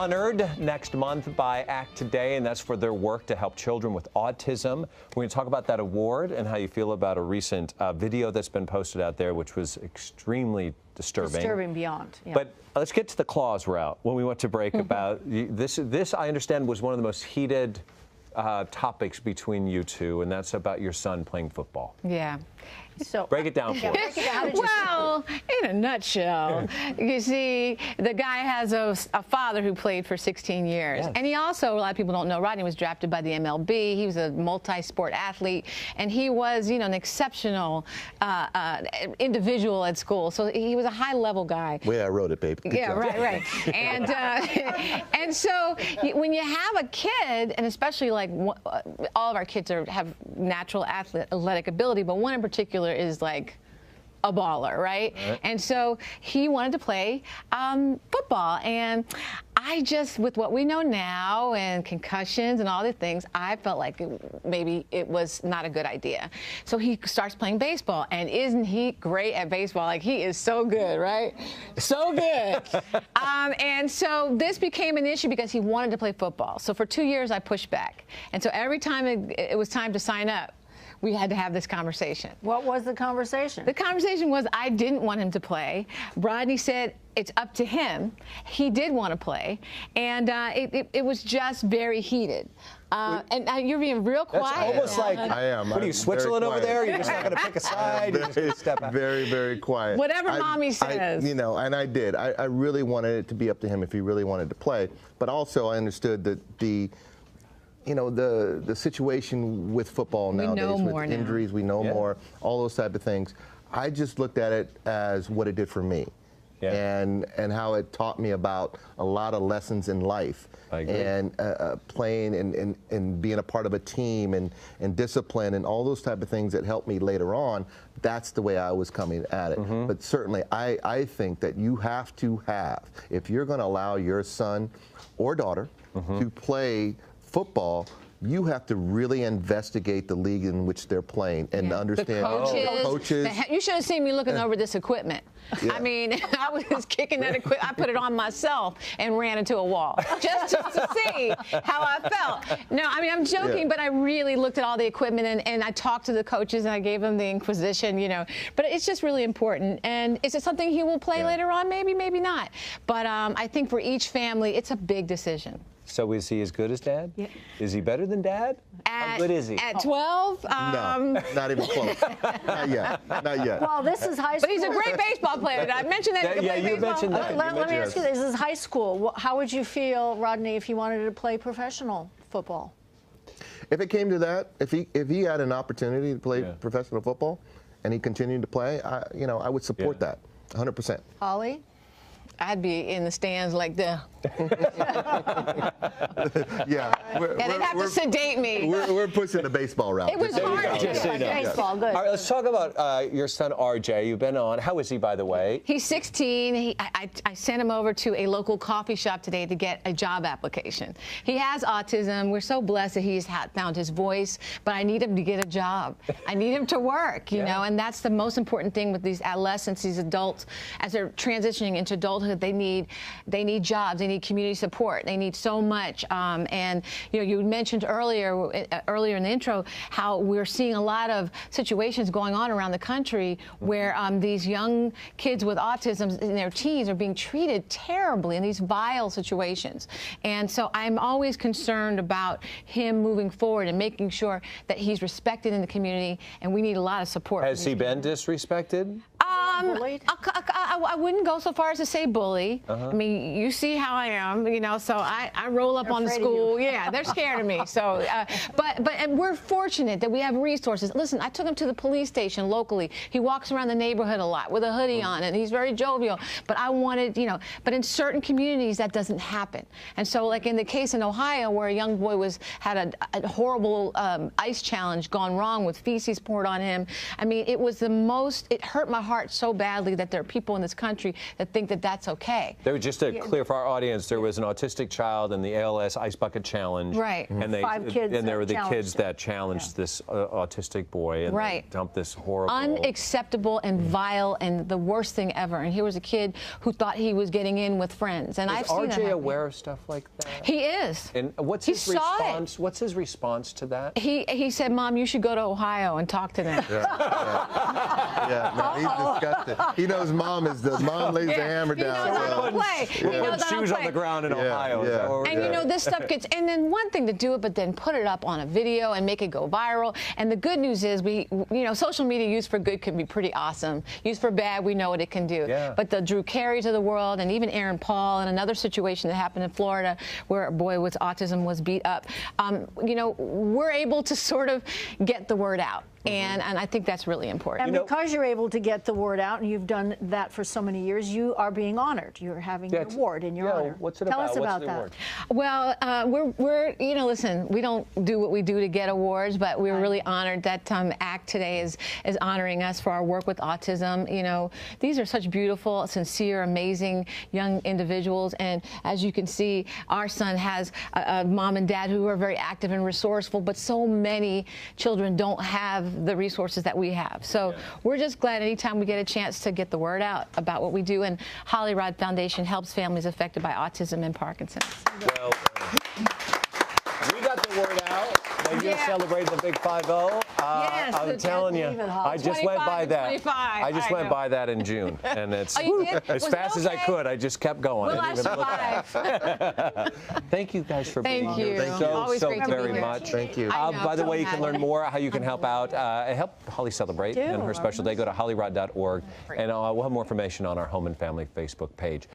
honored next month by Act Today, and that's for their work to help children with autism. We're going to talk about that award and how you feel about a recent video that's been posted out there, which was extremely disturbing. Disturbing beyond. Yeah. But let's get to the claws route when we went to break about this. This, I understand, was one of the most heated topics between you two, and that's about your son playing football. Yeah. So break it down for us. Well, in a nutshell, you see, the guy has a father who played for 16 years. Yes. And he also, a lot of people don't know, Rodney was drafted by the MLB. He was a multi-sport athlete, and he was, you know, an exceptional individual at school. So he was a high-level guy. Way I wrote it, babe. Good yeah, job. right. And and so when you have a kid, and especially like all of our kids have natural athletic ability, but one in particular is like a baller, right? And so he wanted to play football, and I just, with what we know now and concussions and all the things, I felt like maybe it was not a good idea. So he starts playing baseball, and isn't he great at baseball? Like, he is so good, right? So good. And so this became an issue because he wanted to play football. So for 2 years, I pushed back. And so every time it was time to sign up, we had to have this conversation. What was the conversation? The conversation was I didn't want him to play. Rodney said it's up to him. He did want to play. And it was just very heated. And you're being real quiet. That's almost like, I am. What are you, Switzerland over there? You're just not going to pick a side? You're just going to step out. Very, very quiet. Whatever mommy says. You know, and I did. I really wanted it to be up to him if he really wanted to play. But also I understood that the situation with football nowadays, with injuries, we know more, all those type of things. I just looked at it as what it did for me, and how it taught me about a lot of lessons in life, and playing and being a part of a team and discipline and all those type of things that helped me later on. That's the way I was coming at it. But certainly, I think that you have to have, if you're going to allow your son or daughter to play football, you have to really investigate the league in which they're playing and understand the coaches. You should have seen me looking over this equipment. I mean, I was kicking that equipment. I put it on myself and ran into a wall just to see how I felt. No, I mean, I'm joking, but I really looked at all the equipment and I talked to the coaches and I gave them the inquisition, you know. But it's just really important. And is it something he will play later on? Maybe, maybe not. But I think for each family, it's a big decision. So is he as good as Dad? Yeah. Is he better than Dad? How good is he? At 12? No, not even close. Not yet. Not yet. Well, this is high school. But he's a great baseball player. Did I mention that? Yeah, you mentioned that. Let me ask you this. This is high school. How would you feel, Rodney, if you wanted to play professional football? If it came to that, if he had an opportunity to play professional football and he continued to play, I would support that 100%. Holly? I'd be in the stands like the. They'd have to sedate me. We're pushing the baseball route. It was hard. Baseball, good. All right, let's talk about your son, RJ. You've been on. How is he, by the way? He's 16. I sent him over to a local coffee shop today to get a job application. He has autism. We're so blessed that he's found his voice, but I need him to get a job. I need him to work, you know, and that's the most important thing with these adolescents, these adults, as they're transitioning into adulthood. They need jobs. They need community support. They need so much. And you know, you mentioned earlier in the intro how we're seeing a lot of situations going on around the country where these young kids with autism in their teens are being treated terribly in these vile situations. And so I'm always concerned about him moving forward and making sure that he's respected in the community. And we need a lot of support. Has he been disrespected? I wouldn't go so far as to say bully. I mean, you see how I am, you know, so I roll up on the school. Yeah, they're scared of me. So, and we're fortunate that we have resources. Listen, I took him to the police station locally. He walks around the neighborhood a lot with a hoodie on, and he's very jovial. But I wanted, you know, but in certain communities that doesn't happen. And so, like in the case in Ohio, where a young boy had a horrible ice challenge gone wrong with feces poured on him. I mean, it was it hurt my heart so so badly that there are people in this country that think that that's okay. There was, just to clear for our audience, there was an autistic child in the ALS Ice Bucket Challenge. Right. And there were the kids that challenged this autistic boy and they dumped this horrible... Unacceptable and vile and the worst thing ever. And here was a kid who thought he was getting in with friends. And I've seen that RJ aware of stuff like that? He is. And what's his response? What's his response to that? He said, Mom, you should go to Ohio and talk to them. No, he's disgusted. He knows Mom lays the hammer down. He knows how to play. We're putting shoes on the ground in Ohio. And you know, this stuff gets, and then one thing to do it, but then put it up on a video and make it go viral. And the good news is social media used for good can be pretty awesome. Used for bad, we know what it can do. But the Drew Careys of the world, and even Aaron Paul, and another situation that happened in Florida where a boy with autism was beat up, we're able to sort of get the word out. And I think that's really important. And because you're able to get the word out, and you've done that for so many years, you are being honored. You're having an award in your honor. What's it Tell about? us about What's the that. award? Well, we're listen, we don't do what we do to get awards, but we're really honored that ACT today is honoring us for our work with autism. These are such beautiful, sincere, amazing young individuals. And as you can see, our son has a mom and dad who are very active and resourceful, but so many children don't have the resources that we have. So we're just glad anytime we get a chance to get the word out about what we do. And Holly Rod Foundation helps families affected by autism and Parkinson's. Well, we got the word out. They just celebrated the big 5-0. I'm telling you, I just went by that. 25. I just went by that in June, and it's as fast as I could. I just kept going. Will I survive? Thank you guys for being here. Thank you so very much. Thank you. By the way, you can learn more how you can help out, help Holly celebrate and her special day. Go to hollyrod.org, and we'll have more information on our Home and Family Facebook page.